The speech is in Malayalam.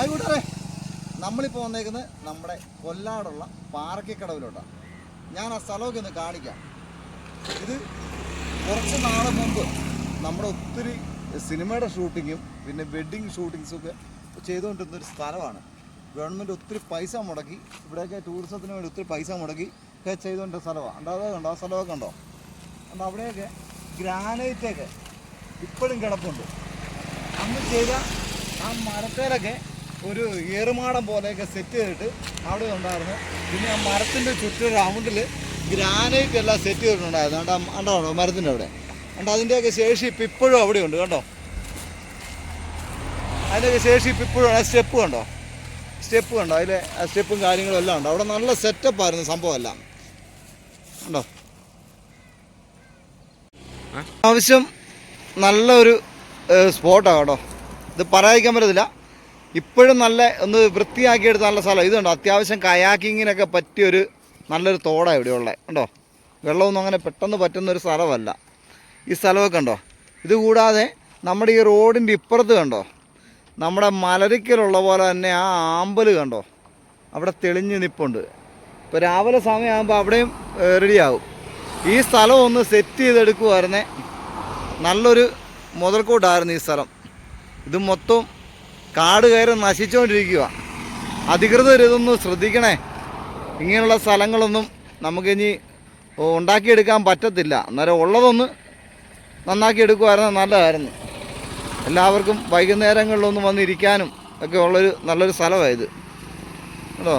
ഹായ് കൂട്ടുകാരെ, നമ്മളിപ്പോൾ വന്നേക്കുന്നത് നമ്മുടെ കൊല്ലാടുള്ള പാറക്കക്കടവിലോട്ടാണ്. ഞാൻ ആ സ്ഥലമൊക്കെ ഒന്ന് കാണിക്കാം. ഇത് കുറച്ച് നാൾ മുമ്പ് നമ്മുടെ ഒത്തിരി സിനിമയുടെ ഷൂട്ടിങ്ങും പിന്നെ വെഡ്ഡിങ് ഷൂട്ടിങ്സൊക്കെ ചെയ്തുകൊണ്ടിരുന്നൊരു സ്ഥലമാണ്. ഗവൺമെൻറ് ഒത്തിരി പൈസ മുടക്കി ഇവിടെയൊക്കെ ടൂറിസത്തിന് വേണ്ടി ഒത്തിരി പൈസ മുടക്കി ഒക്കെ ചെയ്തുകൊണ്ടിരുന്ന സ്ഥലമാണ്. അതായത് കണ്ടോ, ആ സ്ഥലമൊക്കെ ഉണ്ടോ? അതുകൊണ്ട് അവിടെയൊക്കെ ഗ്രാനൈറ്റൊക്കെ ഇപ്പോഴും കിടപ്പുണ്ട്. അന്ന് ചെയ്ത ആ മരത്തേലൊക്കെ ഒരു ഏറുമാടം പോലെയൊക്കെ സെറ്റ് ചെയ്തിട്ട് അവിടെ ഉണ്ടായിരുന്നു. പിന്നെ ആ മരത്തിൻ്റെ ചുറ്റും റൗണ്ടിൽ ഗ്രാനൈറ്റ് എല്ലാം സെറ്റ് ചെയ്തിട്ടുണ്ടായിരുന്നു. കണ്ടോ മരത്തിൻ്റെ അവിടെ കണ്ടോ, അതിൻ്റെയൊക്കെ ശേഷി ഇപ്പം ഇപ്പോഴും അവിടെയുണ്ട്. കണ്ടോ, അതിൻ്റെയൊക്കെ ശേഷി ഇപ്പം ഇപ്പോഴും ആ സ്റ്റെപ്പ് കണ്ടോ, അതിലെ ആ സ്റ്റെപ്പും കാര്യങ്ങളും എല്ലാം ഉണ്ട്. അവിടെ നല്ല സെറ്റപ്പായിരുന്നു സംഭവം എല്ലാം. കണ്ടോ, ആവശ്യം നല്ലൊരു സ്പോട്ടാണ് കേട്ടോ. ഇത് പറയാതിരിക്കാൻ പറ്റത്തില്ല. ഇപ്പോഴും നല്ല ഒന്ന് വൃത്തിയാക്കിയെടുത്ത നല്ല സ്ഥലം. ഇതുണ്ടോ, അത്യാവശ്യം കയാക്കിങ്ങിനൊക്കെ പറ്റിയൊരു നല്ലൊരു തോടാണ് ഇവിടെ ഉള്ളത്. കണ്ടോ, വെള്ളമൊന്നും അങ്ങനെ പെട്ടെന്ന് പറ്റുന്നൊരു സ്ഥലമല്ല ഈ സ്ഥലമൊക്കെ. കണ്ടോ, ഇതുകൂടാതെ നമ്മുടെ ഈ റോഡിൻ്റെ ഇപ്പുറത്ത് കണ്ടോ, നമ്മുടെ മലരിക്കലുള്ള പോലെ തന്നെ ആ ആമ്പൽ കണ്ടോ അവിടെ തെളിഞ്ഞ് നിൽപ്പുണ്ട്. ഇപ്പോൾ രാവിലെ സമയമാകുമ്പോൾ അവിടെയും റെഡിയാകും. ഈ സ്ഥലം ഒന്ന് സെറ്റ് ചെയ്തെടുക്കുമായിരുന്നേ നല്ലൊരു മുതൽക്കൂട്ടായിരുന്നു ഈ സ്ഥലം. ഇത് മൊത്തം കാട് കയറി നശിച്ചുകൊണ്ടിരിക്കുക. അധികൃതർ ഇതൊന്നും ശ്രദ്ധിക്കണേ. ഇങ്ങനെയുള്ള സ്ഥലങ്ങളൊന്നും നമുക്കിനി ഉണ്ടാക്കിയെടുക്കാൻ പറ്റത്തില്ല. അന്നേരം ഉള്ളതൊന്ന് നന്നാക്കി എടുക്കുമായിരുന്നു നല്ലതായിരുന്നു. എല്ലാവർക്കും വൈകുന്നേരങ്ങളിലൊന്നും വന്നിരിക്കാനും ഒക്കെ ഉള്ളൊരു നല്ലൊരു സ്ഥലമാണ് ഇത്. കേട്ടോ.